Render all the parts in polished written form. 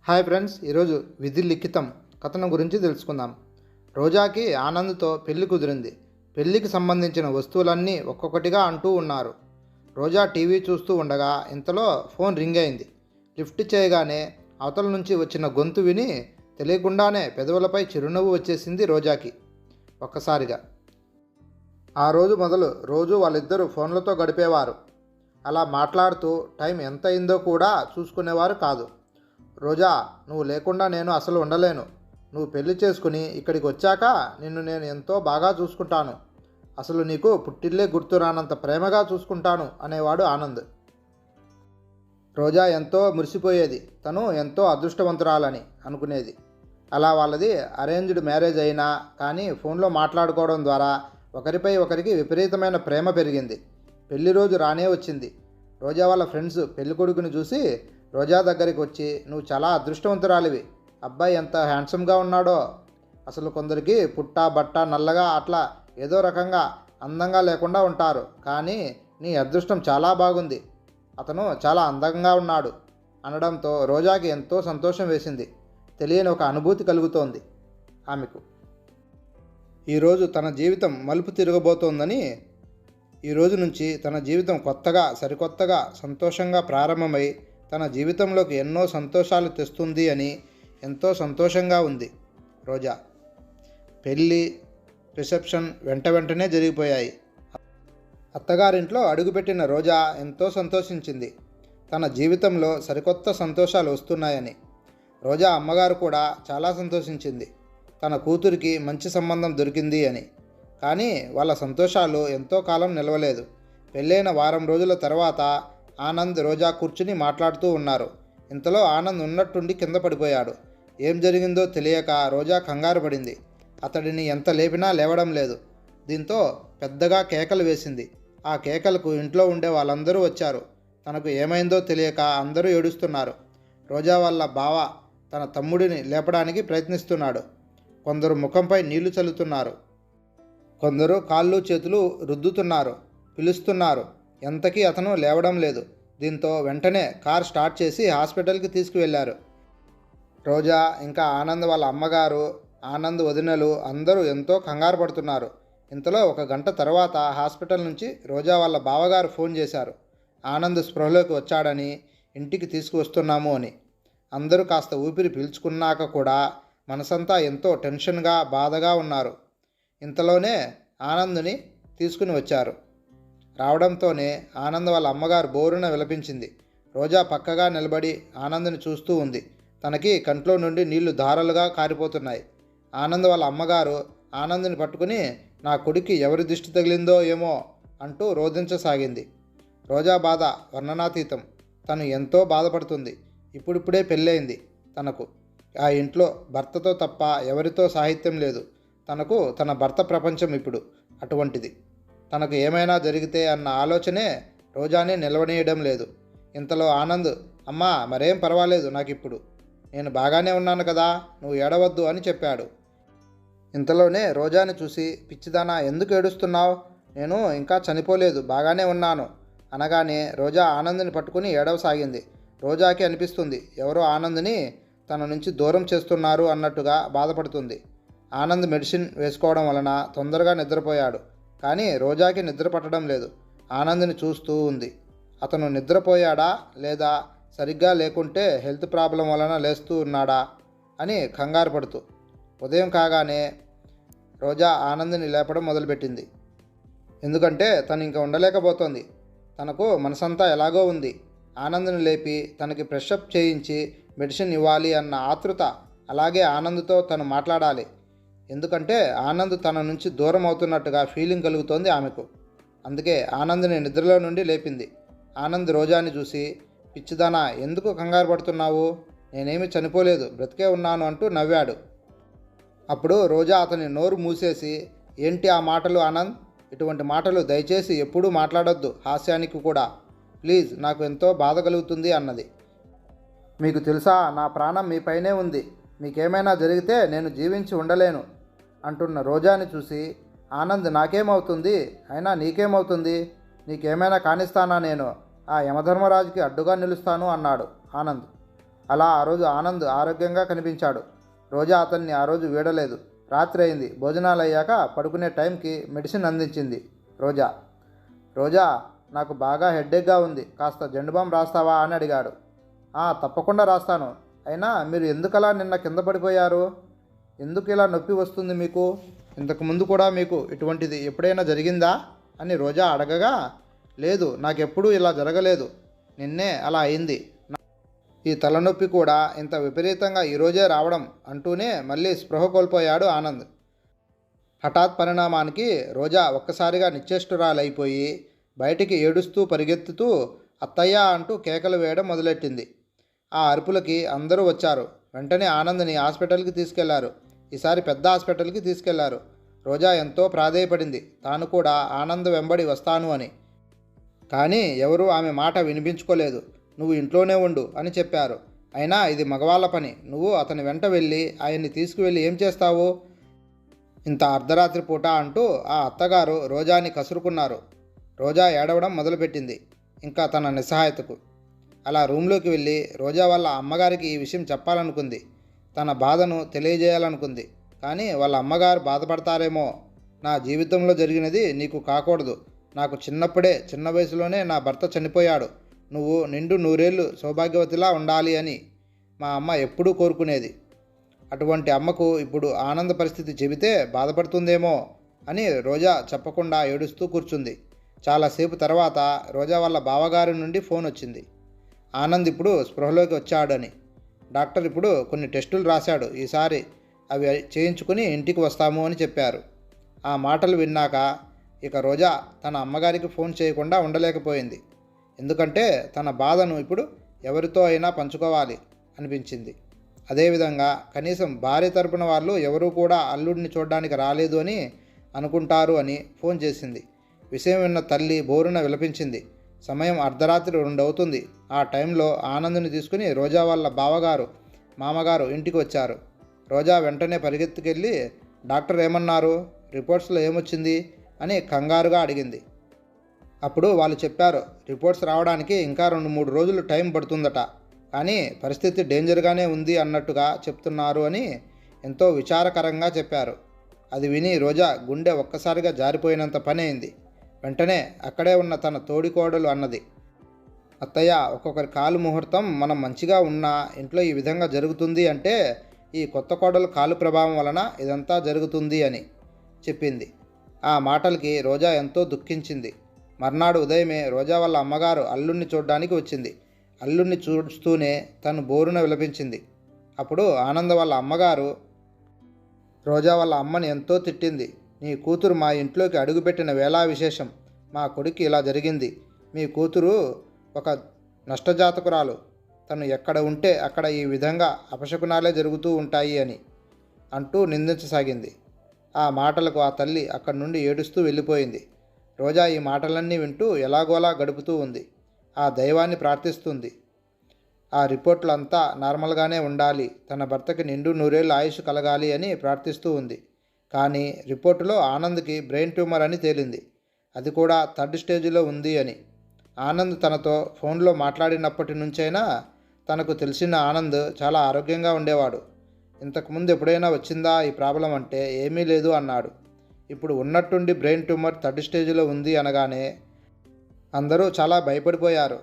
Hi friends, ఈరోజు విధి లిఖితం కథనం గురించి తెలుసుకుందాం. రోజాకి ఆనంద్తో పెళ్లి కుదిరింది. పెళ్లికి సంబంధించిన వస్తువులన్నీ ఒక్కొక్కటిగా అంటూ ఉన్నారు. రోజా టీవీ చూస్తూ ఉండగా ఇంతలో ఫోన్ రింగ్ అయింది. లిఫ్ట్ చేయగానే అవతల నుంచి వచ్చిన గొంతు విని తెలియకుండానే పెదవులపై చిరునవ్వు వచ్చేసింది రోజాకి ఒక్కసారిగా. ఆ రోజు మొదలు రోజు వాళ్ళిద్దరూ ఫోన్లతో గడిపేవారు. అలా మాట్లాడుతూ టైం ఎంత అయిందో కూడా చూసుకునేవారు కాదు. రోజా, నువ్వు లేకుండా నేను అసలు ఉండలేను. నువ్వు పెళ్లి చేసుకుని ఇక్కడికి వచ్చాక నిన్ను నేను ఎంతో బాగా చూసుకుంటాను. అసలు నీకు పుట్టిల్లే గుర్తురానంత ప్రేమగా చూసుకుంటాను అనేవాడు ఆనంద్. రోజా ఎంతో మురిసిపోయేది. తను ఎంతో అదృష్టవంతురాలని అనుకునేది. అలా వాళ్ళది అరేంజ్డ్ మ్యారేజ్ అయినా కానీ ఫోన్లో మాట్లాడుకోవడం ద్వారా ఒకరిపై ఒకరికి విపరీతమైన ప్రేమ పెరిగింది. పెళ్లి రోజు రానే వచ్చింది. రోజా వాళ్ళ ఫ్రెండ్స్ పెళ్ళికొడుకుని చూసి రోజా దగ్గరికి వచ్చి, నువ్వు చాలా అదృష్టవంతురాలివి, అబ్బాయి ఎంత హ్యాండ్సమ్గా ఉన్నాడో, అసలు కొందరికి పుట్ట బట్ట నల్లగా అట్లా ఏదో రకంగా అందంగా లేకుండా ఉంటారు, కానీ నీ అదృష్టం చాలా బాగుంది, అతను చాలా అందంగా ఉన్నాడు అనడంతో రోజాకి ఎంతో సంతోషం వేసింది. తెలియని ఒక అనుభూతి కలుగుతోంది ఆమెకు. ఈరోజు తన జీవితం మలుపు తిరగబోతోందని, ఈరోజు నుంచి తన జీవితం కొత్తగా సరికొత్తగా సంతోషంగా ప్రారంభమై తన జీవితంలోకి ఎన్నో సంతోషాలు తెస్తుంది అని ఎంతో సంతోషంగా ఉంది రోజా. పెళ్ళి, రిసెప్షన్ వెంటనే జరిగిపోయాయి. అత్తగారింట్లో అడుగుపెట్టిన రోజా ఎంతో సంతోషించింది. తన జీవితంలో సరికొత్త సంతోషాలు వస్తున్నాయని. రోజా అమ్మగారు కూడా చాలా సంతోషించింది, తన కూతురికి మంచి సంబంధం దొరికింది అని. కానీ వాళ్ళ సంతోషాలు ఎంతో కాలం నిలవలేదు. పెళ్ళైన వారం రోజుల తర్వాత ఆనంద్ రోజా కూర్చుని మాట్లాడుతూ ఉన్నారు. ఇంతలో ఆనంద్ ఉన్నట్టుండి కింద పడిపోయాడు. ఏం జరిగిందో తెలియక రోజా కంగారు పడింది. అతడిని ఎంత లేపినా లేవడం లేదు. దీంతో పెద్దగా కేకలు వేసింది. ఆ కేకలకు ఇంట్లో ఉండే వాళ్ళందరూ వచ్చారు. తనకు ఏమైందో తెలియక అందరూ ఏడుస్తున్నారు. రోజా వాళ్ళ బావ తన తమ్ముడిని లేపడానికి ప్రయత్నిస్తున్నాడు. కొందరు ముఖంపై నీళ్లు చల్లుతున్నారు, కొందరు కాళ్ళు చేతులు రుద్దుతున్నారు, పిలుస్తున్నారు. ఎంతకీ అతను లేవడం లేదు. దీంతో వెంటనే కార్ స్టార్ట్ చేసి హాస్పిటల్కి తీసుకువెళ్లారు. రోజా ఇంకా ఆనంద్ వాళ్ళ అమ్మగారు, ఆనంద్ వదినలు అందరూ ఎంతో కంగారు పడుతున్నారు. ఇంతలో 1 గంట తర్వాత హాస్పిటల్ నుంచి రోజా వాళ్ళ బావగారు ఫోన్ చేశారు. ఆనంద్ స్పృహలోకి వచ్చాడని, ఇంటికి తీసుకువస్తున్నాము అని. అందరూ కాస్త ఊపిరి పీల్చుకున్నాక కూడా మనసంతా ఎంతో టెన్షన్గా బాధగా ఉన్నారు. ఇంతలోనే ఆనంద్ని తీసుకుని వచ్చారు. రావడంతోనే ఆనంద్ వాళ్ళ అమ్మగారు బోరున విలపించింది. రోజా పక్కగా నిలబడి ఆనంద్ని చూస్తూ ఉంది. తనకి కంట్లో నుండి నీళ్లు ధారలుగా కారిపోతున్నాయి. ఆనంద్ వాళ్ళ అమ్మగారు ఆనంద్ని పట్టుకుని, నా కొడుక్కి ఎవరి దిష్టి తగిలిందో ఏమో అంటూ రోధించసాగింది. రోజా బాధ వర్ణనాతీతం. తను ఎంతో బాధపడుతుంది. ఇప్పుడిప్పుడే పెళ్ళయింది తనకు. ఆ ఇంట్లో భర్తతో తప్ప ఎవరితో సాహిత్యం లేదు. తనకు తన భర్త ప్రపంచం ఇప్పుడు అటువంటిది. తనకు ఏమైనా జరిగితే అన్న ఆలోచనే రోజాని నిలవనీయడం లేదు. ఇంతలో ఆనంద్, అమ్మా మరేం పర్వాలేదు నాకిప్పుడు, నేను బాగానే ఉన్నాను కదా, నువ్వు ఏడవద్దు అని చెప్పాడు. ఇంతలోనే రోజాని చూసి, పిచ్చిదానా ఎందుకు ఏడుస్తున్నావు, నేను ఇంకా చనిపోలేదు, బాగానే ఉన్నాను అనగానే రోజా ఆనంద్ని పట్టుకుని ఏడవసాగింది. రోజాకి అనిపిస్తుంది ఎవరో ఆనంద్ని తన నుంచి దూరం చేస్తున్నారు అన్నట్టుగా బాధపడుతుంది. ఆనంద్ మెడిసిన్ వేసుకోవడం వలన తొందరగా నిద్రపోయాడు. కానీ రోజాకి నిద్ర పట్టడం లేదు. ఆనంద్ని చూస్తూ ఉంది. అతను నిద్రపోయాడా లేదా సరిగ్గా లేకుంటే హెల్త్ ప్రాబ్లం వలన లేస్తూ ఉన్నాడా అని కంగారు పడుతూ. ఉదయం కాగానే రోజా ఆనంద్ని లేపడం మొదలుపెట్టింది. ఎందుకంటే తను ఇంకా ఉండలేకపోతోంది. తనకు మనసంతా ఎలాగో ఉంది. ఆనంద్ని లేపి తనకి ఫ్రెషప్ చేయించి మెడిసిన్ ఇవ్వాలి అన్న ఆతృత. అలాగే ఆనంద్తో తను మాట్లాడాలి. ఎందుకంటే ఆనంద్ తన నుంచి దూరం అవుతున్నట్టుగా ఫీలింగ్ కలుగుతోంది ఆమెకు. అందుకే ఆనంద్ని నిద్రలో నుండి లేపింది. ఆనంద్ రోజాని చూసి, పిచ్చిదానా ఎందుకు కంగారు పడుతున్నావు, నేనేమి చనిపోలేదు, బ్రతికే ఉన్నాను అంటూ నవ్వాడు. అప్పుడు రోజా అతని నోరు మూసేసి, ఏంటి ఆ మాటలు ఆనంద్, ఇటువంటి మాటలు దయచేసి ఎప్పుడూ మాట్లాడొద్దు, హాస్యానికి కూడా, ప్లీజ్, నాకు ఎంతో బాధ కలుగుతుంది అన్నది. మీకు తెలుసా, నా ప్రాణం మీపైనే ఉంది, మీకేమైనా జరిగితే నేను జీవించి ఉండలేను అంటున్న రోజాని చూసి ఆనంద్, నాకేమవుతుంది, అయినా నీకేమవుతుంది, నీకేమైనా కానిస్తానా, నేను ఆ యమధర్మరాజుకి అడ్డుగా నిలుస్తాను అన్నాడు ఆనంద్. అలా ఆ రోజు ఆనంద్ ఆరోగ్యంగా కనిపించాడు. రోజా అతన్ని ఆ రోజు వీడలేదు. రాత్రి అయింది. భోజనాలు అయ్యాక పడుకునే టైంకి మెడిసిన్ అందించింది రోజా. రోజా, నాకు బాగా హెడ్ఏక్గా ఉంది, కాస్త జెండుబాం రాస్తావా అని అడిగాడు. తప్పకుండా రాస్తాను. అయినా మీరు ఎందుకలా నిన్న కింద పడిపోయారు? ఎందుకు ఇలా నొప్పి వస్తుంది మీకు? ఇంతకుముందు కూడా మీకు ఇటువంటిది ఎప్పుడైనా జరిగిందా అని రోజా అడగగా, లేదు, నాకెప్పుడూ ఇలా జరగలేదు, నిన్నే అలా అయింది. ఈ తలనొప్పి కూడా ఇంత విపరీతంగా ఈరోజే రావడం అంటూనే మళ్ళీ స్పృహ కోల్పోయాడు ఆనంద్. హఠాత్ పరిణామానికి రోజా ఒక్కసారిగా నిశ్చేష్టురాలైపోయి బయటికి ఏడుస్తూ పరిగెత్తుతూ అత్తయ్య అంటూ కేకలు వేయడం మొదలెట్టింది. ఆ అరుపులకి అందరూ వచ్చారు. వెంటనే ఆనంద్ని హాస్పిటల్కి తీసుకెళ్లారు. ఈసారి పెద్ద హాస్పిటల్కి తీసుకెళ్లారు. రోజా ఎంతో ప్రాధేయపడింది తాను కూడా ఆనంద్ వెంబడి వస్తాను అని. కానీ ఎవరూ ఆమె మాట వినిపించుకోలేదు. నువ్వు ఇంట్లోనే ఉండు అని చెప్పారు. అయినా ఇది మగవాళ్ళ పని. నువ్వు అతని వెంట వెళ్ళి ఆయన్ని తీసుకువెళ్ళి ఏం చేస్తావు? ఇంత అర్ధరాత్రి పూట అంటూ ఆ అత్తగారు రోజాని కసురుకున్నారు. రోజా ఏడవడం మొదలుపెట్టింది ఇంకా తన నిస్సహాయతకు. అలా రూమ్లోకి వెళ్ళి రోజా వాళ్ళ అమ్మగారికి ఈ విషయం చెప్పాలనుకుంది. తన బాధను తెలియజేయాలనుకుంది. కానీ వాళ్ళ అమ్మగారు బాధపడతారేమో. నా జీవితంలో జరిగినది నీకు కాకూడదు. నాకు చిన్న వయసులోనే నా భర్త చనిపోయాడు. నువ్వు నిండు నూరేళ్ళు సౌభాగ్యవతిలా ఉండాలి అని మా అమ్మ ఎప్పుడూ కోరుకునేది. అటువంటి అమ్మకు ఇప్పుడు ఆనంద పరిస్థితి చెబితే బాధపడుతుందేమో అని రోజా చెప్పకుండా ఏడుస్తూ కూర్చుంది. చాలాసేపు తర్వాత రోజా వాళ్ళ బావగారి నుండి ఫోన్ వచ్చింది. ఆనంద్ ఇప్పుడు స్పృహలోకి వచ్చాడని. డాక్టర్ ఇప్పుడు కొన్ని టెస్టులు రాశాడు. ఈసారి అవి చేయించుకుని ఇంటికి వస్తాము అని చెప్పారు. ఆ మాటలు విన్నాక ఇక రోజా తన అమ్మగారికి ఫోన్ చేయకుండా ఉండలేకపోయింది. ఎందుకంటే తన బాధను ఇప్పుడు ఎవరితో అయినా పంచుకోవాలి అనిపించింది. అదేవిధంగా కనీసం భార్య తరపున వాళ్ళు ఎవరూ కూడా అల్లుడిని చూడడానికి రాలేదు అని అనుకుంటారు అని ఫోన్ చేసింది. విషయం విన్న తల్లి బోరున విలపించింది. సమయం అర్ధరాత్రి 2 అవుతుంది. ఆ టైంలో ఆనంద్ని తీసుకుని రోజా వాళ్ళ బావగారు మామగారు ఇంటికి వచ్చారు. రోజా వెంటనే పరిగెత్తుకెళ్ళి డాక్టర్ ఏమన్నారు, రిపోర్ట్స్లో ఏమొచ్చింది అని కంగారుగా అడిగింది. అప్పుడు వాళ్ళు చెప్పారు, రిపోర్ట్స్ రావడానికి ఇంకా 2-3 రోజులు టైం పడుతుందట, కానీ పరిస్థితి డేంజర్గానే ఉంది అన్నట్టుగా చెప్తున్నారు అని ఎంతో విచారకరంగా చెప్పారు. అది విని రోజా గుండె ఒక్కసారిగా జారిపోయినంత పని అయింది. వెంటనే అక్కడే ఉన్న తన తోడికోడలు అన్నది, అత్తయ్య, ఒక్కొక్కరి కాలు ముహూర్తం మనం మంచిగా ఉన్నా ఇంట్లో ఈ విధంగా జరుగుతుంది అంటే ఈ కొత్త కోడలు కాలు ప్రభావం వలన ఇదంతా జరుగుతుంది అని చెప్పింది. ఆ మాటలకి రోజా ఎంతో దుఃఖించింది. మర్నాడు ఉదయమే రోజా వాళ్ళ అమ్మగారు అల్లుణ్ణి చూడడానికి వచ్చింది. అల్లుణ్ణి చూస్తూనే తను బోరున విలపించింది. అప్పుడు ఆనంద వాళ్ళ అమ్మగారు రోజా వాళ్ళ అమ్మని ఎంతో తిట్టింది. నీ కూతురు మా ఇంట్లోకి అడుగుపెట్టిన వేళా విశేషం. మా కొడుకు ఇలా జరిగింది. మీ కూతురు ఒక నష్టజాతకురాలు. తను ఎక్కడ ఉంటే అక్కడ ఈ విధంగా అపశకునాలే జరుగుతూ ఉంటాయి అని అంటూ నిందించసాగింది. ఆ మాటలకు ఆ తల్లి అక్కడి నుండి ఏడుస్తూ వెళ్ళిపోయింది. రోజా ఈ మాటలన్నీ వింటూ ఎలాగోలా గడుపుతూ ఉంది. ఆ దైవాన్ని ప్రార్థిస్తుంది. ఆ రిపోర్ట్లు అంతా నార్మల్గానే ఉండాలి, తన భర్తకి నిండు నూరేళ్ళు ఆయుష్ కలగాలి అని ప్రార్థిస్తూ ఉంది. కానీ రిపోర్టులో ఆనంద్కి బ్రెయిన్ ట్యూమర్ అని తేలింది. అది కూడా 3rd స్టేజ్లో ఉంది అని. ఆనంద్ తనతో ఫోన్లో మాట్లాడినప్పటి నుంచైనా తనకు తెలిసిన ఆనంద్ చాలా ఆరోగ్యంగా ఉండేవాడు. ఇంతకుముందు ఎప్పుడైనా వచ్చిందా ఈ ప్రాబ్లం అంటే ఏమీ లేదు అన్నాడు. ఇప్పుడు ఉన్నట్టుండి బ్రెయిన్ ట్యూమర్ 3rd స్టేజ్లో ఉంది అనగానే అందరూ చాలా భయపడిపోయారు.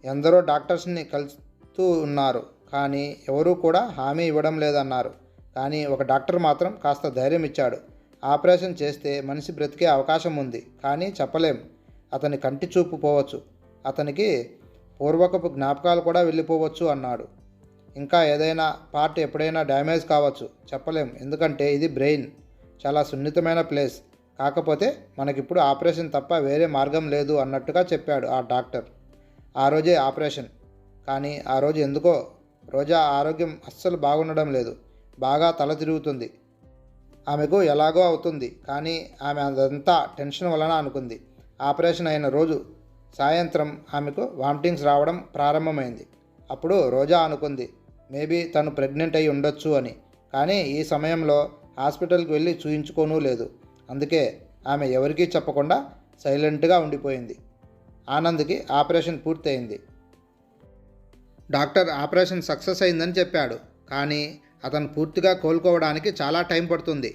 ఎందరో డాక్టర్స్ని కలుస్తూ ఉన్నారు, కానీ ఎవరూ కూడా హామీ ఇవ్వడం లేదన్నారు. కానీ ఒక డాక్టర్ మాత్రం కాస్త ధైర్యం ఇచ్చాడు. ఆపరేషన్ చేస్తే మనిషి బ్రతికే అవకాశం ఉంది, కానీ చెప్పలేం. అతని కంటి చూపు పోవచ్చు, అతనికి పూర్వకపు జ్ఞాపకాలు కూడా వెళ్ళిపోవచ్చు అన్నాడు. ఇంకా ఏదైనా పార్ట్ ఎప్పుడైనా డ్యామేజ్ కావచ్చు, చెప్పలేం. ఎందుకంటే ఇది బ్రెయిన్, చాలా సున్నితమైన ప్లేస్. కాకపోతే మనకిప్పుడు ఆపరేషన్ తప్ప వేరే మార్గం లేదు అన్నట్టుగా చెప్పాడు ఆ డాక్టర్. ఆ రోజే ఆపరేషన్. కానీ ఆ రోజు ఎందుకో రోజా ఆరోగ్యం అస్సలు బాగుండడం లేదు. బాగా తల తిరుగుతుంది. ఆమెకు ఎలాగో అవుతుంది, కానీ ఆమె అదంతా టెన్షన్ వలన అనుకుంది. ఆపరేషన్ అయిన రోజు సాయంత్రం ఆమెకు వామిటింగ్స్ రావడం ప్రారంభమైంది. అప్పుడు రోజా అనుకుంది మేబీ తను ప్రెగ్నెంట్ అయి ఉండొచ్చు అని. కానీ ఈ సమయంలో హాస్పిటల్కి వెళ్ళి చూయించుకోనూ లేదు. అందుకే ఆమె ఎవరికీ చెప్పకుండా సైలెంట్గా ఉండిపోయింది. ఆనంద్కి ఆపరేషన్ పూర్తయింది. డాక్టర్ ఆపరేషన్ సక్సెస్ అయిందని చెప్పాడు. కానీ అతను పూర్తిగా కోలుకోవడానికి చాలా టైం పడుతుంది.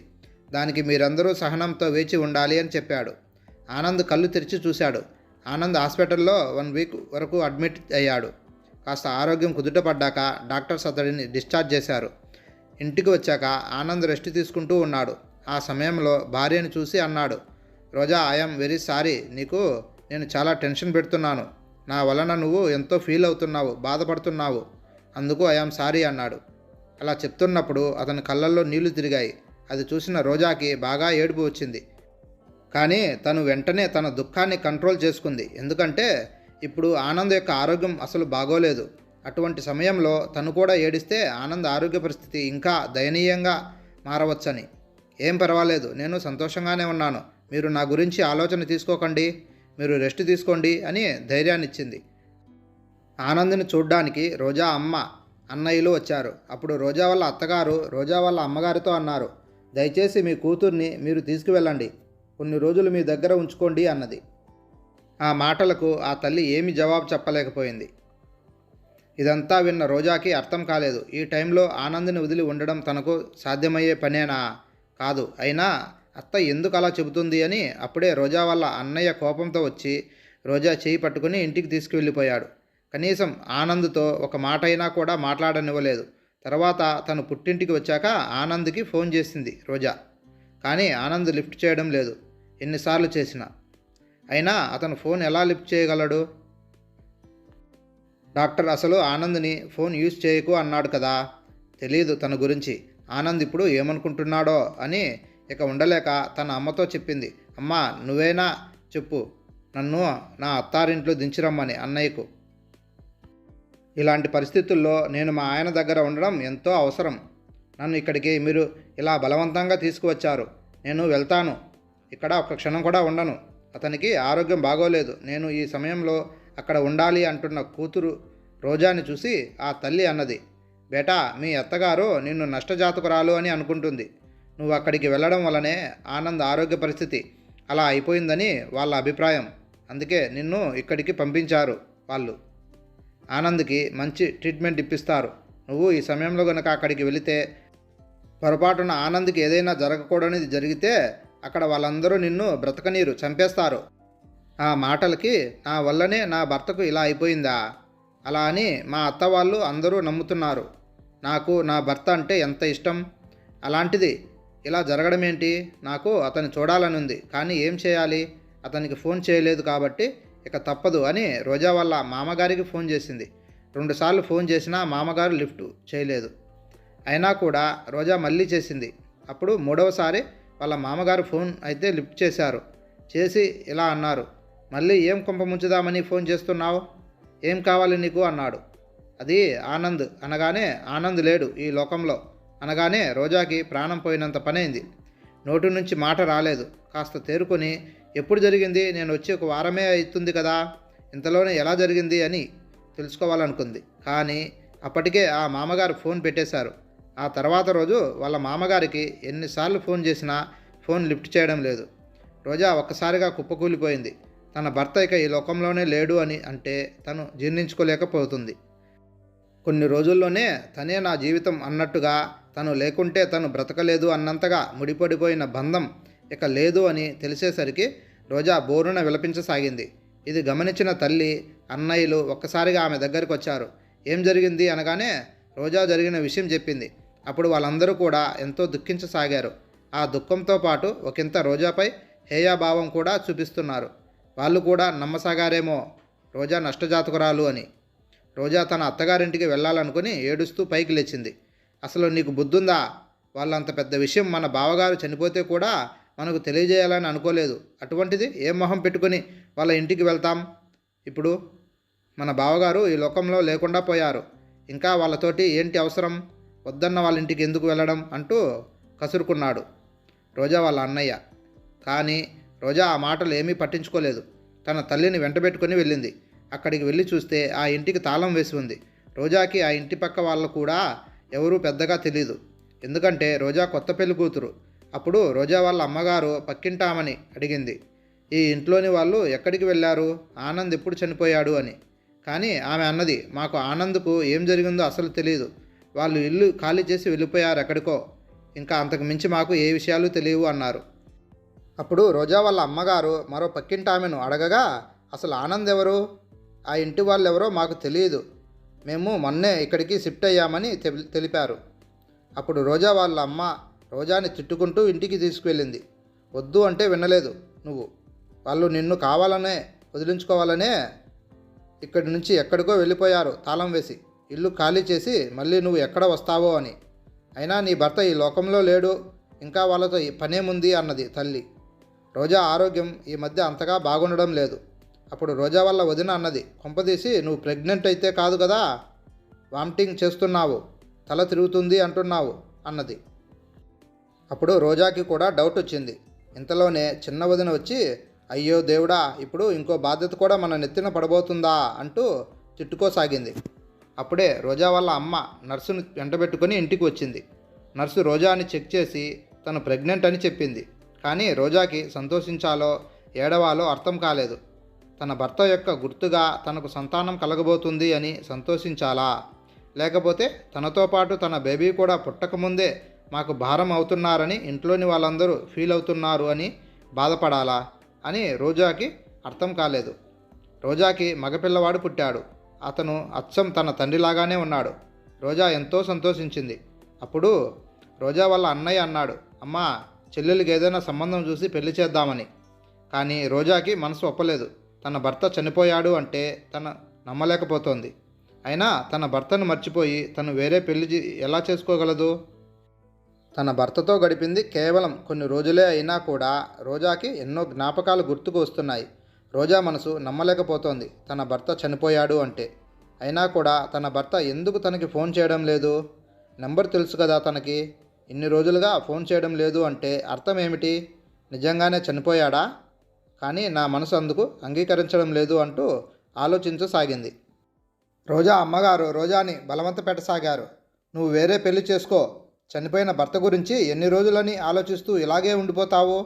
దానికి మీరందరూ సహనంతో వేచి ఉండాలి అని చెప్పాడు. ఆనంద్ కళ్ళు తెరిచి చూశాడు. ఆనంద్ హాస్పిటల్లో 1 వీక్ వరకు అడ్మిట్ అయ్యాడు. కాస్త ఆరోగ్యం కుదుటపడ్డాక డాక్టర్స్ అతడిని డిశ్చార్జ్ చేశారు. ఇంటికి వచ్చాక ఆనంద్ రెస్ట్ తీసుకుంటూ ఉన్నాడు. ఆ సమయంలో భార్యను చూసి అన్నాడు, రోజా, ఐఎమ్ వెరీ సారీ. నేను చాలా టెన్షన్ పెడుతున్నాను. నా వలన నువ్వు ఎంతో ఫీల్ అవుతున్నావు, బాధపడుతున్నావు. అందుకు ఐఎమ్ సారీ అన్నాడు. అలా చెప్తున్నప్పుడు అతని కళ్ళల్లో నీళ్లు తిరిగాయి. అది చూసిన రోజాకి బాగా ఏడుపు వచ్చింది. కానీ తను వెంటనే తన దుఃఖాన్ని కంట్రోల్ చేసుకుంది. ఎందుకంటే ఇప్పుడు ఆనంద్ యొక్క ఆరోగ్యం అసలు బాగోలేదు. అటువంటి సమయంలో తను కూడా ఏడిస్తే ఆనంద్ ఆరోగ్య పరిస్థితి ఇంకా దయనీయంగా మారవచ్చని. ఏం పర్వాలేదు, నేను సంతోషంగానే ఉన్నాను. మీరు నా గురించి ఆలోచన తీసుకోకండి, మీరు రెస్ట్ తీసుకోండి అని ధైర్యాన్నిచ్చింది. ఆనంద్ని చూడ్డానికి రోజా అమ్మ, అన్నయ్యలు వచ్చారు. అప్పుడు రోజా వాళ్ళ అత్తగారు రోజా వాళ్ళ అమ్మగారితో అన్నారు, దయచేసి మీ కూతుర్ని మీరు తీసుకువెళ్ళండి, కొన్ని రోజులు మీ దగ్గర ఉంచుకోండి అన్నది. ఆ మాటలకు ఆ తల్లి ఏమి జవాబు చెప్పలేకపోయింది. ఇదంతా విన్న రోజాకి అర్థం కాలేదు. ఈ టైంలో ఆనంద్ని వదిలి ఉండడం తనకు సాధ్యమయ్యే పనేనా? కాదు. అయినా అత్త ఎందుకు అలా చెబుతుంది అని అప్పుడే రోజా వాళ్ళ అన్నయ్య కోపంతో వచ్చి రోజా చేయి పట్టుకుని ఇంటికి తీసుకువెళ్ళిపోయాడు. కనీసం ఆనంద్తో ఒక మాట అయినా కూడా మాట్లాడనివ్వలేదు. తర్వాత తను పుట్టింటికి వచ్చాక ఆనంద్కి ఫోన్ చేసింది రోజా. కానీ ఆనంద్ లిఫ్ట్ చేయడం లేదు. ఎన్నిసార్లు చేసినా. అయినా అతను ఫోన్ ఎలా లిఫ్ట్ చేయగలడు? డాక్టర్ అసలు ఆనంద్ని ఫోన్ యూజ్ చేయకు అన్నాడు కదా. తెలియదు తన గురించి. ఆనంద్ ఇప్పుడు ఏమనుకుంటున్నాడో అని ఇక ఉండలేక తన అమ్మతో చెప్పింది, అమ్మా, నువ్వేనా చెప్పు, నన్ను నా అత్తారింట్లో దించిరమ్మని అన్నయ్యకు. ఇలాంటి పరిస్థితుల్లో నేను మా ఆయన దగ్గర ఉండడం ఎంతో అవసరం. నన్ను ఇక్కడికి మీరు ఇలా బలవంతంగా తీసుకువచ్చారు. నేను వెళ్తాను. ఇక్కడ ఒక్క క్షణం కూడా ఉండను. అతనికి ఆరోగ్యం బాగోలేదు. నేను ఈ సమయంలో అక్కడ ఉండాలి అంటున్న కూతురు రోజాని చూసి ఆ తల్లి అన్నది, బేటా, మీ అత్తగారు నిన్ను నష్టజాతకురాలు అని అనుకుంటుంది. నువ్వు అక్కడికి వెళ్ళడం వల్లనే ఆనంద్ ఆరోగ్య పరిస్థితి అలా అయిపోయిందని వాళ్ళ అభిప్రాయం. అందుకే నిన్ను ఇక్కడికి పంపించారు వాళ్ళు. ఆనంద్కి మంచి ట్రీట్మెంట్ ఇప్పిస్తారు. నువ్వు ఈ సమయంలో కనుక అక్కడికి వెళితే పొరపాటున ఆనంద్కి ఏదైనా జరగకూడనిది జరిగితే అక్కడ వాళ్ళందరూ నిన్ను బ్రతకనీరు, చంపేస్తారు. ఆ మాటలకి నా వల్లనే నా భర్తకు ఇలా అయిపోయిందా అలా అని మా అత్త వాళ్ళు అందరూ నమ్ముతున్నారు. నాకు నా భర్త అంటే ఎంత ఇష్టం. అలాంటిది ఇలా జరగడం ఏంటి? నాకు అతన్ని చూడాలని ఉంది. కానీ ఏం చేయాలి? అతనికి ఫోన్ చేయలేదు కాబట్టి ఇక తప్పదు అని రోజా వాళ్ళ మామగారికి ఫోన్ చేసింది. 2 సార్లు ఫోన్ చేసినా మామగారు లిఫ్ట్ చేయలేదు. అయినా కూడా రోజా మళ్ళీ చేసింది. అప్పుడు 3వసారి వాళ్ళ మామగారు ఫోన్ అయితే లిఫ్ట్ చేశారు. చేసి ఇలా అన్నారు, మళ్ళీ ఏం కొంప ముంచుదామని ఫోన్ చేస్తున్నావు? ఏం కావాలి నీకు అన్నాడు. అది ఆనంద్ అనగానే ఆనంద్ లేడు ఈ లోకంలో అనగానే రోజాకి ప్రాణం పోయినంత పనైంది. నోటి నుంచి మాట రాలేదు. కాస్త తేరుకొని, ఎప్పుడు జరిగింది? నేను వచ్చి 1 వారమే అవుతుంది కదా, ఇంతలోనే ఎలా జరిగింది అని తెలుసుకోవాలనుకుంది. కానీ అప్పటికే ఆ మామగారు ఫోన్ పెట్టేశారు. ఆ తర్వాత రోజు వాళ్ళ మామగారికి ఎన్నిసార్లు ఫోన్ చేసినా ఫోన్ లిఫ్ట్ చేయడం లేదు. రోజా ఒక్కసారిగా కుప్పకూలిపోయింది. తన భర్త ఇక ఈ లోకంలోనే లేడు అని అంటే తను జీర్ణించుకోలేకపోతుంది. కొన్ని రోజుల్లోనే తనే నా జీవితం అన్నట్టుగా, తను లేకుంటే తను బ్రతకలేదు అన్నంతగా ముడిపడిపోయిన బంధం ఇక లేదు అని తెలిసేసరికి రోజా బోరున విలపించసాగింది. ఇది గమనించిన తల్లి, అన్నయ్యలు ఒక్కసారిగా ఆమె దగ్గరికి వచ్చారు. ఏం జరిగింది అనగానే రోజా జరిగిన విషయం చెప్పింది. అప్పుడు వాళ్ళందరూ కూడా ఎంతో దుఃఖించసాగారు. ఆ దుఃఖంతో పాటు ఒకంత రోజాపై హేయాభావం కూడా చూపిస్తున్నారు. వాళ్ళు కూడా నమ్మసాగారేమో రోజా నష్టజాతకురాలు అని. రోజా తన అత్తగారింటికి వెళ్ళాలనుకుని ఏడుస్తూ పైకి లేచింది. అసలు నీకు బుద్ధుందా? వాళ్ళంత పెద్ద విషయం మన బావగారు చనిపోతే కూడా మనకు తెలియజేయాలని అనుకోలేదు. అటువంటిది ఏం మొహం పెట్టుకుని వాళ్ళ ఇంటికి వెళ్తాం? ఇప్పుడు మన బావగారు ఈ లోకంలో లేకుండా పోయారు. ఇంకా వాళ్ళతోటి ఏంటి అవసరం? వద్దన్న వాళ్ళ ఇంటికి ఎందుకు వెళ్ళడం అంటూ కసురుకున్నాడు రోజా వాళ్ళ అన్నయ్య. కానీ రోజా ఆ మాటలు ఏమీ పట్టించుకోలేదు. తన తల్లిని వెంటబెట్టుకుని వెళ్ళింది. అక్కడికి వెళ్ళి చూస్తే ఆ ఇంటికి తాళం వేసి ఉంది. రోజాకి ఆ ఇంటి పక్క వాళ్ళు కూడా ఎవరూ పెద్దగా తెలీదు. ఎందుకంటే రోజా కొత్త పెళ్లి కూతురు. అప్పుడు రోజా వాళ్ళ అమ్మగారు పక్కింటామని అడిగింది, ఈ ఇంట్లోని వాళ్ళు ఎక్కడికి వెళ్ళారు? ఆనంద్ ఎప్పుడు చనిపోయాడు అని. కానీ ఆమె అన్నది, మాకు ఆనంద్కు ఏం జరిగిందో అసలు తెలియదు. వాళ్ళు ఇల్లు ఖాళీ చేసి వెళ్ళిపోయారు ఎక్కడికో. ఇంకా అంతకు మించి మాకు ఏ విషయాలు తెలియవు అన్నారు. అప్పుడు రోజా వాళ్ళ అమ్మగారు మరో పక్కింటి ఆమెను అడగగా, అసలు ఆనంద్ ఎవరు, ఆ ఇంటి వాళ్ళు ఎవరో మాకు తెలియదు, మేము మొన్నే ఇక్కడికి షిఫ్ట్ అయ్యామని తెలిపారు. అప్పుడు రోజా వాళ్ళ అమ్మ రోజాని తిట్టుకుంటూ ఇంటికి తీసుకువెళ్ళింది. వద్దు అంటే వినలేదు నువ్వు. వాళ్ళు నిన్ను కావాలనే వదిలించుకోవాలనే ఇక్కడి నుంచి ఎక్కడికో వెళ్ళిపోయారు తాళం వేసి, ఇల్లు ఖాళీ చేసి మళ్ళీ నువ్వు ఎక్కడ వస్తావో అని. అయినా నీ భర్త ఈ లోకంలో లేడు, ఇంకా వాళ్ళతో పనేముంది అన్నది తల్లి. రోజా ఆరోగ్యం ఈ మధ్య అంతగా బాగుండడం లేదు. అప్పుడు రోజా వాళ్ళ వదిన అన్నది, కొంపదీసి నువ్వు ప్రెగ్నెంట్ అయితే కాదు కదా, వామిటింగ్ చేస్తున్నావు, తల తిరుగుతుంది అంటున్నావు అన్నది. అప్పుడు రోజాకి కూడా డౌట్ వచ్చింది. ఇంతలోనే చిన్న వదిన వచ్చి, అయ్యో దేవుడా, ఇప్పుడు ఇంకో బాధ్యత కూడా మన నెత్తిన పడబోతుందా అంటూ తిట్టుకోసాగింది. అప్పుడే రోజా వాళ్ళ అమ్మ నర్సును వెంటబెట్టుకుని ఇంటికి వచ్చింది. నర్సు రోజాని చెక్ చేసి తను ప్రెగ్నెంట్ అని చెప్పింది. కానీ రోజాకి సంతోషించాలో ఏడవాలో అర్థం కాలేదు. తన భర్త యొక్క గుర్తుగా తనకు సంతానం కలగబోతుంది అని సంతోషించాలా, లేకపోతే తనతో పాటు తన బేబీ కూడా పుట్టకముందే మాకు భారం అవుతున్నారని ఇంట్లోని వాళ్ళందరూ ఫీల్ అవుతున్నారు అని బాధపడాలా అని రోజాకి అర్థం కాలేదు. రోజాకి మగపిల్లవాడు పుట్టాడు. అతను అచ్చం తన తండ్రిలాగానే ఉన్నాడు. రోజా ఎంతో సంతోషించింది. అప్పుడు రోజా వాళ్ళ అన్నయ్య అన్నాడు, అమ్మా, చెల్లెలికి ఏదైనా సంబంధం చూసి పెళ్లి చేద్దామని. కానీ రోజాకి మనసు ఒప్పలేదు. తన భర్త చనిపోయాడు అంటే తను నమ్మలేకపోతోంది. అయినా తన భర్తను మర్చిపోయి తను వేరే పెళ్లి ఎలా చేసుకోగలదు? తన భర్తతో గడిపింది కేవలం కొన్ని రోజులే అయినా కూడా రోజాకి ఎన్నో జ్ఞాపకాలు గుర్తుకు వస్తున్నాయి. రోజా మనసు నమ్మలేకపోతోంది తన భర్త చనిపోయాడు అంటే. అయినా కూడా తన భర్త ఎందుకు తనకి ఫోన్ చేయడం లేదు? నెంబర్ తెలుసు కదా తనకి. ఇన్ని రోజులుగా ఫోన్ చేయడం లేదు అంటే అర్థం ఏమిటి? నిజంగానే చనిపోయాడా? కానీ నా మనసు అందుకు అంగీకరించడం లేదు అంటూ ఆలోచించసాగింది. రోజా అమ్మగారు రోజాని బలవంత పెట్టసాగారు. నువ్వు వేరే పెళ్లి చేసుకో. చనిపోయిన భర్త గురించి ఎన్ని రోజులని ఆలోచిస్తూ ఇలాగే ఉండిపోతావు?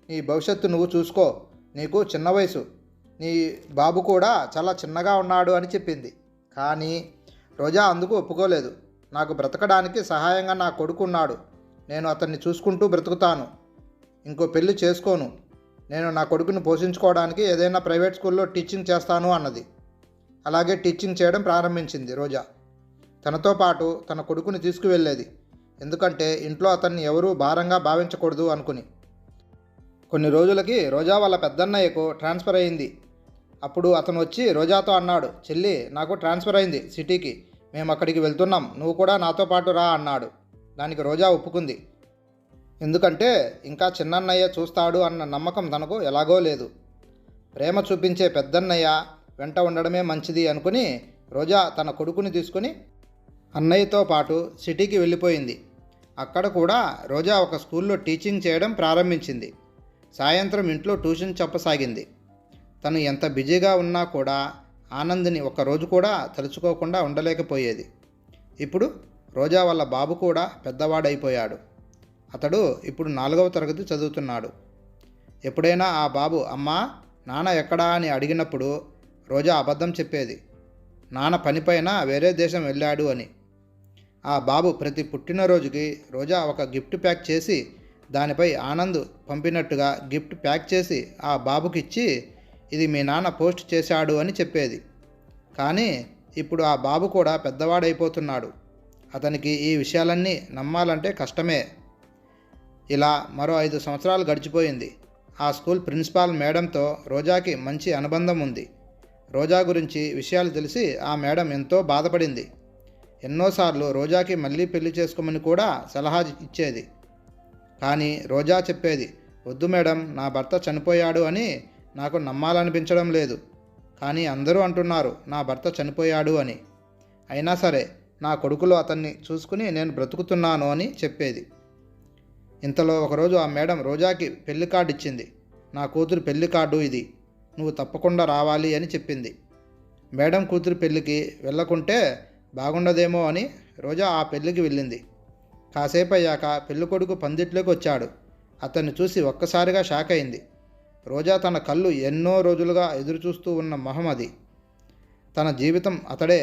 నీ భవిష్యత్తు నువ్వు చూసుకో. నీకు చిన్న వయసు, నీ బాబు కూడా చాలా చిన్నగా ఉన్నాడు అని చెప్పింది. కానీ రోజా అందుకు ఒప్పుకోలేదు. నాకు బ్రతకడానికి సహాయంగా నా కొడుకు ఉన్నాడు. నేను అతన్ని చూసుకుంటూ బ్రతుకుతాను. ఇంకో పెళ్లి చేసుకోను. నేను నా కొడుకుని పోషించుకోవడానికి ఏదైనా ప్రైవేట్ స్కూల్లో టీచింగ్ చేస్తాను అన్నది. అలాగే టీచింగ్ చేయడం ప్రారంభించింది రోజా. తనతో పాటు తన కొడుకుని తీసుకువెళ్ళేది. ఎందుకంటే ఇంట్లో అతన్ని ఎవరూ భారంగా భావించకూడదు అనుకుని. కొన్ని రోజులకి రోజా వాళ్ళ పెద్దన్నయ్యకు ట్రాన్స్ఫర్ అయింది. అప్పుడు అతను వచ్చి రోజాతో అన్నాడు, చెల్లి, నాకు ట్రాన్స్ఫర్ అయింది సిటీకి, మేము అక్కడికి వెళ్తున్నాం, నువ్వు కూడా నాతో పాటు రా అన్నాడు. దానికి రోజా ఒప్పుకుంది. ఎందుకంటే ఇంకా చిన్నన్నయ్య చూస్తాడు అన్న నమ్మకం తనకు ఎలాగో లేదు. ప్రేమ చూపించే పెద్దన్నయ్య వెంట ఉండడమే మంచిది అనుకుని రోజా తన కొడుకుని తీసుకుని అన్నయ్యతో పాటు సిటీకి వెళ్ళిపోయింది. అక్కడ కూడా రోజా ఒక స్కూల్లో టీచింగ్ చేయడం ప్రారంభించింది. సాయంత్రం ఇంట్లో ట్యూషన్ చెప్పసాగింది. తను ఎంత బిజీగా ఉన్నా కూడా ఆనంద్ని ఒక్కరోజు కూడా తలుచుకోకుండా ఉండలేకపోయేది. ఇప్పుడు రోజా వాళ్ళ బాబు కూడా పెద్దవాడైపోయాడు. అతడు ఇప్పుడు 4వ తరగతి చదువుతున్నాడు. ఎప్పుడైనా ఆ బాబు అమ్మా, నాన్న ఎక్కడా అని అడిగినప్పుడు రోజా అబద్ధం చెప్పేది. నాన్న పనిపైన వేరే దేశం వెళ్ళాడు అని. ఆ బాబు ప్రతి పుట్టినరోజుకి రోజా ఒక గిఫ్ట్ ప్యాక్ చేసి దానిపై ఆనంద్ పంపినట్టుగా గిఫ్ట్ ప్యాక్ చేసి ఆ బాబుకి ఇచ్చి, ఇది మీ నాన్న పోస్ట్ చేశాడు అని చెప్పేది. కానీ ఇప్పుడు ఆ బాబు కూడా పెద్దవాడైపోతున్నాడు. అతనికి ఈ విషయాలన్నీ నమ్మాలంటే కష్టమే. ఇలా మరో 5 సంవత్సరాలు గడిచిపోయింది. ఆ స్కూల్ ప్రిన్సిపాల్ మేడంతో రోజాకి మంచి అనుబంధం ఉంది. రోజా గురించి విషయాలు తెలిసి ఆ మేడం ఎంతో బాధపడింది. ఎన్నోసార్లు రోజాకి మళ్ళీ పెళ్లి చేసుకోమని కూడా సలహా ఇచ్చేది. కానీ రోజా చెప్పేది, వద్దు మేడం, నా భర్త చనిపోయాడు అని నాకు నమ్మాలనిపించడం లేదు. కానీ అందరూ అంటున్నారు నా భర్త చనిపోయాడు అని. అయినా సరే నా కొడుకులో అతన్ని చూసుకుని నేను బ్రతుకుతున్నాను అని చెప్పేది. ఇంతలో ఒకరోజు ఆ మేడం రోజాకి పెళ్లి కార్డు ఇచ్చింది. నా కూతురు పెళ్లి కార్డు ఇది, నువ్వు తప్పకుండా రావాలి అని చెప్పింది. మేడం కూతురు పెళ్లికి వెళ్ళకుంటే బాగుండదేమో అని రోజా ఆ పెళ్లికి వెళ్ళింది. కాసేపు అయ్యాక పెళ్ళికొడుకు పందిట్లోకి వచ్చాడు. అతన్ని చూసి ఒక్కసారిగా షాక్ అయింది. రోజా తన కళ్ళు ఎన్నో రోజులుగా ఎదురుచూస్తూ ఉన్న మొహం అది. తన జీవితం అతడే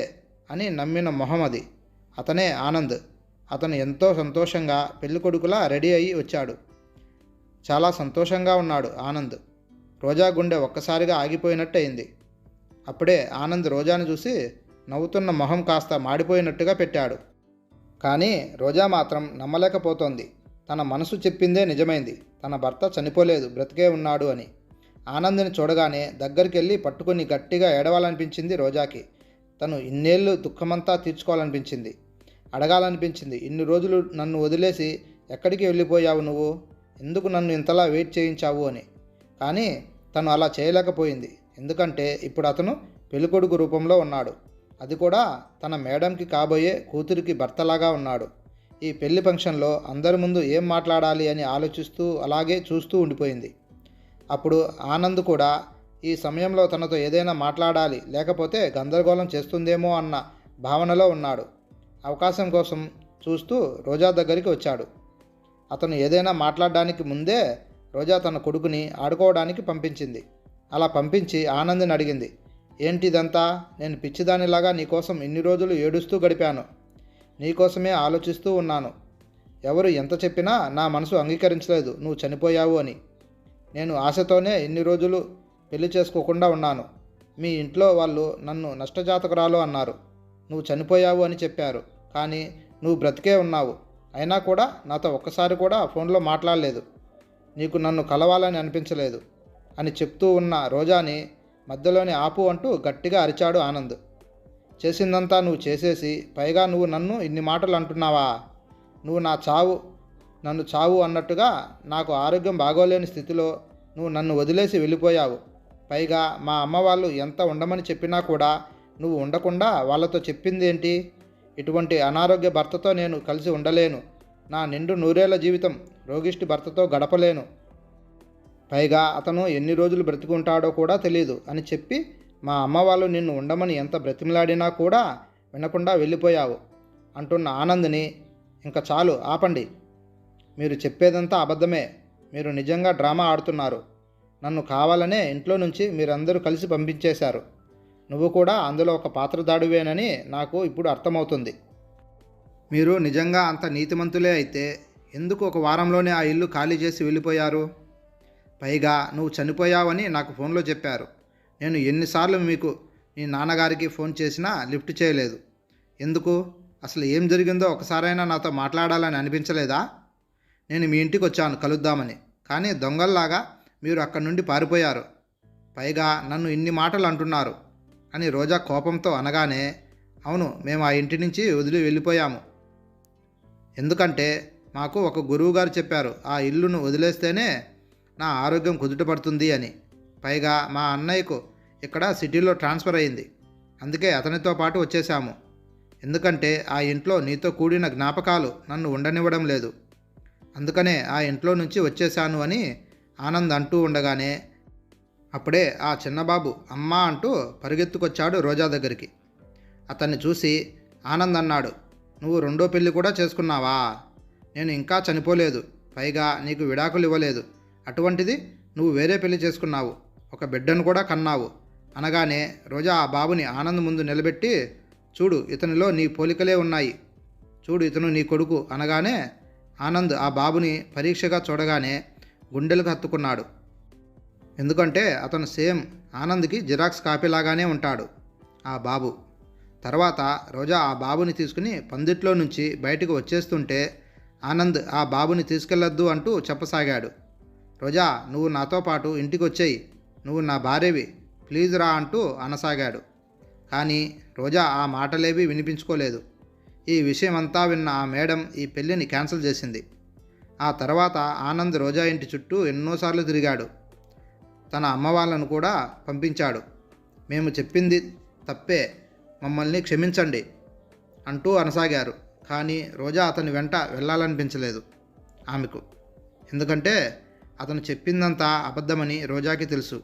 అని నమ్మిన మొహం అది. అతనే ఆనంద్. అతను ఎంతో సంతోషంగా పెళ్ళికొడుకులా రెడీ అయి వచ్చాడు. చాలా సంతోషంగా ఉన్నాడు ఆనంద్. రోజా గుండె ఒక్కసారిగా ఆగిపోయినట్టు అయింది. అప్పుడే ఆనంద్ రోజాను చూసి నవ్వుతున్న మొహం కాస్త మాడిపోయినట్టుగా పెట్టాడు. కానీ రోజా మాత్రం నమ్మలేకపోతోంది. తన మనసు చెప్పిందే నిజమైంది. తన భర్త చనిపోలేదు, బ్రతికే ఉన్నాడు అని. ఆనంద్ని చూడగానే దగ్గరికి వెళ్ళి పట్టుకుని గట్టిగా ఏడవాలనిపించింది రోజాకి. తను ఇన్నేళ్ళు దుఃఖమంతా తీర్చుకోవాలనిపించింది. అడగాలనిపించింది, ఇన్ని రోజులు నన్ను వదిలేసి ఎక్కడికి వెళ్ళిపోయావు నువ్వు? ఎందుకు నన్ను ఇంతలా వెయిట్ చేయించావు అని. కానీ తను అలా చేయలేకపోయింది. ఎందుకంటే ఇప్పుడు అతను పెళ్ళికొడుకు రూపంలో ఉన్నాడు. అది కూడా తన మేడంకి కాబోయే కూతురికి భర్తలాగా ఉన్నాడు. ఈ పెళ్లి ఫంక్షన్లో అందరి ముందు ఏం మాట్లాడాలి అని ఆలోచిస్తూ అలాగే చూస్తూ ఉండిపోయింది. అప్పుడు ఆనంద్ కూడా ఈ సమయంలో తనతో ఏదైనా మాట్లాడాలి, లేకపోతే గందరగోళం చేస్తుందేమో అన్న భావనలో ఉన్నాడు. అవకాశం కోసం చూస్తూ రోజా దగ్గరికి వచ్చాడు. అతను ఏదైనా మాట్లాడడానికి ముందే రోజా తన కొడుకుని ఆడుకోవడానికి పంపించింది. అలా పంపించి ఆనంద్ని అడిగింది, ఏంటిదంతా? నేను పిచ్చిదానిలాగా నీకోసం ఇన్ని రోజులు ఏడుస్తూ గడిపాను. నీకోసమే ఆలోచిస్తూ ఉన్నాను. ఎవరు ఎంత చెప్పినా నా మనసు అంగీకరించలేదు నువ్వు చనిపోయావు అని. నేను ఆశతోనే ఇన్ని రోజులు పెళ్లి చేసుకోకుండా ఉన్నాను. మీ ఇంట్లో వాళ్ళు నన్ను నష్టజాతకురాలు అన్నారు. నువ్వు చనిపోయావు అని చెప్పారు. కానీ నువ్వు బ్రతికే ఉన్నావు. అయినా కూడా నాతో ఒక్కసారి కూడా ఫోన్లో మాట్లాడలేదు. నీకు నన్ను కలవాలని అనిపించలేదు అని చెప్తూ ఉన్న రోజాని మధ్యలోనే ఆపు అంటూ గట్టిగా అరిచాడు ఆనంద్. చేసిందంతా నువ్వు చేసేసి పైగా నువ్వు నన్ను ఇన్ని మాటలు అంటున్నావా? నువ్వు నన్ను చావు అన్నట్టుగా నాకు ఆరోగ్యం బాగోలేని స్థితిలో నువ్వు నన్ను వదిలేసి వెళ్ళిపోయావు. పైగా మా అమ్మ వాళ్ళు ఎంత ఉండమని చెప్పినా కూడా నువ్వు ఉండకుండా వాళ్ళతో చెప్పిందేంటి? ఇటువంటి అనారోగ్య భర్తతో నేను కలిసి ఉండలేను. నా నిండు నూరేళ్ల జీవితం రోగిష్టి భర్తతో గడపలేను. పైగా అతను ఎన్ని రోజులు బ్రతికుంటాడో కూడా తెలియదు అని చెప్పి మా అమ్మ వాళ్ళు నిన్ను ఉండమని ఎంత బ్రతిమలాడినా కూడా వినకుండా వెళ్ళిపోయావు అంటున్న ఆనంద్ని, ఇంకా చాలు ఆపండి. మీరు చెప్పేదంతా అబద్ధమే. మీరు నిజంగా డ్రామా ఆడుతున్నారు. నన్ను కావాలనే ఇంట్లో నుంచి మీరందరూ కలిసి పంపించేశారు. నువ్వు కూడా అందులో ఒక పాత్రధాడువేనని నాకు ఇప్పుడు అర్థమవుతుంది. మీరు నిజంగా అంత నీతిమంతులే అయితే ఎందుకు ఒక వారంలోనే ఆ ఇల్లు ఖాళీ చేసి వెళ్ళిపోయారు? పైగా నువ్వు చనిపోయావని నాకు ఫోన్లో చెప్పారు. నేను ఎన్నిసార్లు మీకు నీ నాన్నగారికి ఫోన్ చేసినా లిఫ్ట్ చేయలేదు. ఎందుకు? అసలు ఏం జరిగిందో ఒకసారైనా నాతో మాట్లాడాలని అనిపించలేదా? నేను మీ ఇంటికి వచ్చాను కలుద్దామని, కానీ దొంగల్లాగా మీరు అక్కడి నుండి పారిపోయారు. పైగా నన్ను ఇన్ని మాటలు అంటున్నారు అని రోజా కోపంతో అనగానే, అవును, మేము ఆ ఇంటి నుంచి వదిలి వెళ్ళిపోయాము. ఎందుకంటే మాకు ఒక గురువుగారు చెప్పారు ఆ ఇల్లును వదిలేస్తేనే నా ఆరోగ్యం కుదుటపడుతుంది అని. పైగా మా అన్నయ్యకు ఇక్కడ సిటీలో ట్రాన్స్ఫర్ అయింది. అందుకే అతనితో పాటు వచ్చేసాము. ఎందుకంటే ఆ ఇంట్లో నీతో కూడిన జ్ఞాపకాలు నన్ను ఉండనివ్వడం లేదు. అందుకనే ఆ ఇంట్లో నుంచి వచ్చేశాను అని ఆనంద్ అంటూ ఉండగానే అప్పుడే ఆ చిన్నబాబు అమ్మా అంటూ పరిగెత్తుకొచ్చాడు రోజా దగ్గరికి. అతన్ని చూసి ఆనంద్ అన్నాడు, నువ్వు రెండో పెళ్ళి కూడా చేసుకున్నావా? నేను ఇంకా చనిపోలేదు. పైగా నీకు విడాకులు ఇవ్వలేదు. అటువంటిది నువ్వు వేరే పెళ్లి చేసుకున్నావు. ఒక బిడ్డను కూడా కన్నావు అనగానే రోజా ఆ బాబుని ఆనంద్ ముందు నిలబెట్టి, చూడు ఇతనిలో నీ పోలికలే ఉన్నాయి. చూడు ఇతను నీ కొడుకు అనగానే ఆనంద్ ఆ బాబుని పరీక్షగా చూడగానే గుండెలకు హత్తుకున్నాడు. ఎందుకంటే అతను సేమ్ ఆనంద్కి జిరాక్స్ కాపీలాగానే ఉంటాడు ఆ బాబు. తర్వాత రోజా ఆ బాబుని తీసుకుని పందిట్లో నుంచి బయటకు వచ్చేస్తుంటే ఆనంద్ ఆ బాబుని తీసుకెళ్లొద్దు అంటూ చెప్పసాగాడు. రోజా, నువ్వు నాతో పాటు ఇంటికి వచ్చేయి. నువ్వు నా భార్యవి, ప్లీజ్ రా అంటూ అనసాగాడు. కానీ రోజా ఆ మాటలేవి వినిపించుకోలేదు. ఈ విషయమంతా విన్న ఆ మేడం ఈ పెళ్ళిని క్యాన్సిల్ చేసింది. ఆ తర్వాత ఆనంద్ రోజా ఇంటి చుట్టూ ఎన్నోసార్లు తిరిగాడు. తన అమ్మ వాళ్ళను కూడా పంపించాడు. మేము చెప్పింది తప్పే, మమ్మల్ని క్షమించండి అంటూ అనసాగారు. కానీ రోజా అతని వెంట వెళ్ళాలనిపించలేదు ఆమెకు. ఎందుకంటే అతను చెప్పిందంతా అబద్ధమని రోజాకి తెలుసు.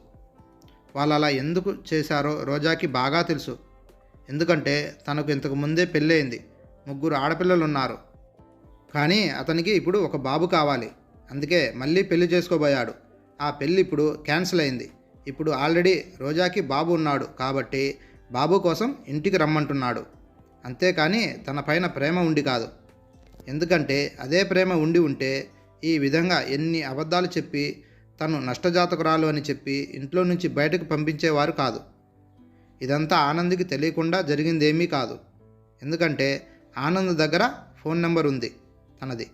వాళ్ళు అలా ఎందుకు చేశారో రోజాకి బాగా తెలుసు. ఎందుకంటే తనకు ఇంతకు ముందే పెళ్ళయింది, 3 ఆడపిల్లలు ఉన్నారు. కానీ అతనికి ఇప్పుడు ఒక బాబు కావాలి. అందుకే మళ్ళీ పెళ్లి చేసుకోబోయాడు. ఆ పెళ్ళి ఇప్పుడు క్యాన్సిల్ అయింది. ఇప్పుడు ఆల్రెడీ రోజాకి బాబు ఉన్నాడు కాబట్టి బాబు కోసం ఇంటికి రమ్మంటున్నాడు. అంతేకాని తన పైన ప్రేమ ఉండి కాదు. ఎందుకంటే అదే ప్రేమ ఉండి ఉంటే ఈ విధంగా ఎన్ని అబద్ధాలు చెప్పి తను నష్టజాతకురాలు అని చెప్పి ఇంట్లో నుంచి బయటకు పంపించేవారు కాదు. ఇదంతా ఆనంద్కి తెలియకుండా జరిగిందేమీ కాదు. ఎందుకంటే ఆనంద్ దగ్గర ఫోన్ నెంబర్ ఉంది తనది.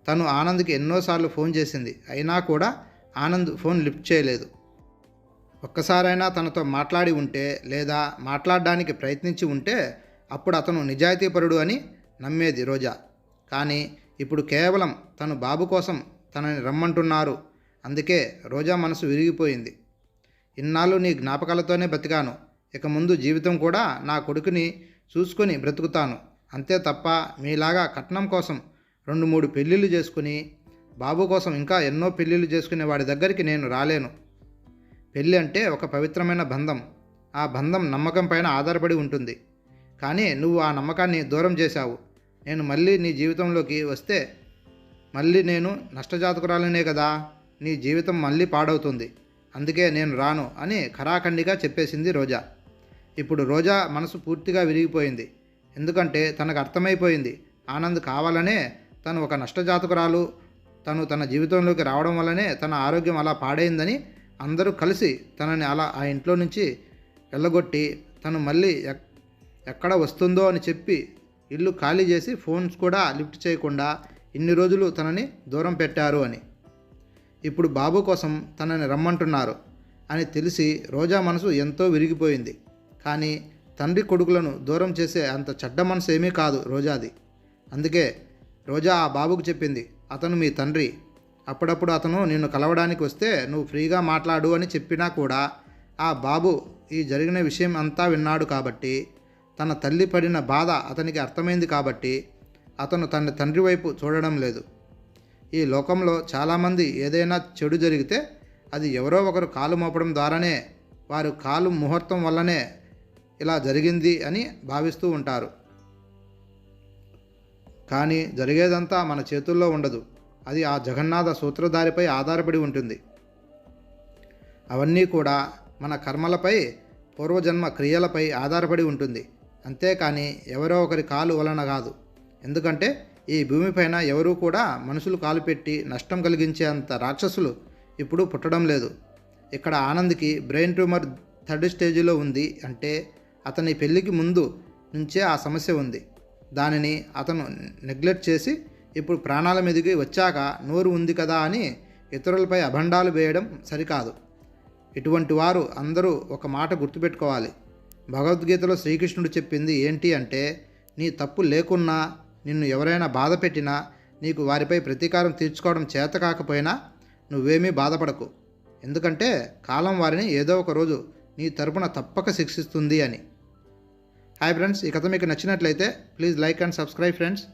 తను ఆనంద్కి ఎన్నోసార్లు ఫోన్ చేసింది. అయినా కూడా ఆనంద్ ఫోన్ లిఫ్ట్ చేయలేదు. ఒక్కసారైనా తనతో మాట్లాడి ఉంటే లేదా మాట్లాడడానికి ప్రయత్నించి ఉంటే అప్పుడు అతను నిజాయితీపరుడు అని నమ్మేది రోజా. కానీ ఇప్పుడు కేవలం తను బాబు కోసం తనని రమ్మంటున్నారు. అందుకే రోజా మనసు విరిగిపోయింది. ఇన్నాళ్ళు నీ జ్ఞాపకాలతోనే బతికాను. ఇక ముందు జీవితం కూడా నా కొడుకుని చూసుకొని బ్రతుకుతాను. అంతే తప్ప మీలాగా కట్నం కోసం 2-3 పెళ్ళిళ్ళు చేసుకుని బాబు కోసం ఇంకా ఎన్నో పెళ్ళిళ్ళు చేసుకునే వాడి దగ్గరికి నేను రాలేను. పెళ్ళి అంటే ఒక పవిత్రమైన బంధం. ఆ బంధం నమ్మకం పైన ఆధారపడి ఉంటుంది. కానీ నువ్వు ఆ నమ్మకాన్ని దూరం చేశావు. నేను మళ్ళీ నీ జీవితంలోకి వస్తే మళ్ళీ నేను నష్టజాతకురాలనే కదా, నీ జీవితం మళ్ళీ పాడవుతుంది. అందుకే నేను రాను అని ఖరాఖండిగా చెప్పేసింది రోజా. ఇప్పుడు రోజా మనసు పూర్తిగా విరిగిపోయింది. ఎందుకంటే తనకు అర్థమైపోయింది ఆనంద్ కావాలనే తను ఒక నష్టజాతకురాలు, తను తన జీవితంలోకి రావడం వల్లనే తన ఆరోగ్యం అలా పాడైందని అందరూ కలిసి తనని అలా ఆ ఇంట్లో నుంచి వెళ్ళగొట్టి తను మళ్ళీ ఎక్కడ వస్తుందో అని చెప్పి ఇల్లు ఖాళీ చేసి ఫోన్స్ కూడా లిఫ్ట్ చేయకుండా ఇన్ని రోజులు తనని దూరం పెట్టారు అని. ఇప్పుడు బాబు కోసం తనని రమ్మంటున్నారు అని తెలిసి రోజా మనసు ఎంతో విరిగిపోయింది. కానీ తండ్రి కొడుకులను దూరం చేసే అంత చెడ్డ మనసు ఏమీ కాదు రోజాది. అందుకే రోజా ఆ బాబుకు చెప్పింది, అతను మీ తండ్రి. అప్పుడప్పుడు అతను నిన్ను కలవడానికి వస్తే నువ్వు ఫ్రీగా మాట్లాడు అని చెప్పినా కూడా ఆ బాబు ఈ జరిగిన విషయం అంతా విన్నాడు కాబట్టి, తన తల్లి పడిన బాధ అతనికి అర్థమైంది కాబట్టి అతను తన తండ్రి వైపు చూడడం లేదు. ఈ లోకంలో చాలామంది ఏదైనా చెడు జరిగితే అది ఎవరో ఒకరు కాలు మోపడం ద్వారానే, వారు కాలు ముహూర్తం వల్లనే ఇలా జరిగింది అని భావిస్తూ ఉంటారు. కానీ జరిగేదంతా మన చేతుల్లో ఉండదు. అది ఆ జగన్నాథ సూత్రధారిపై ఆధారపడి ఉంటుంది. అవన్నీ కూడా మన కర్మలపై, పూర్వజన్మ క్రియలపై ఆధారపడి ఉంటుంది. అంతేకాని ఎవరో ఒకరి కాలు వలన కాదు. ఎందుకంటే ఈ భూమిపైన ఎవరూ కూడా మనుషులు కాలు పెట్టి నష్టం కలిగించేంత రాక్షసులు ఇప్పుడు పుట్టడం లేదు. ఇక్కడ ఆనంద్కి బ్రెయిన్ ట్యూమర్ 3rd స్టేజిలో ఉంది అంటే అతని పెళ్ళికి ముందు నుంచే ఆ సమస్య ఉంది. దానిని అతను నెగ్లెక్ట్ చేసి ఇప్పుడు ప్రాణాల మీదకి వచ్చాక నోరు ఉంది కదా అని ఇతరులపై అభండాలు వేయడం సరికాదు. ఇటువంటి వారు అందరూ ఒక మాట గుర్తుపెట్టుకోవాలి. భగవద్గీతలో శ్రీకృష్ణుడు చెప్పింది ఏంటి అంటే, నీ తప్పు లేకున్నా, నిన్ను ఎవరైనా బాధ పెట్టినా, నీకు వారిపై ప్రతీకారం తీర్చుకోవడం చేత కాకపోయినా నువ్వేమీ బాధపడకు. ఎందుకంటే కాలం వారిని ఏదో ఒక రోజు నీ తరపున తప్పక శిక్షిస్తుంది అని. హాయ్ ఫ్రెండ్స్, ఈ కథ మీకు నచ్చినట్లయితే please like and subscribe friends.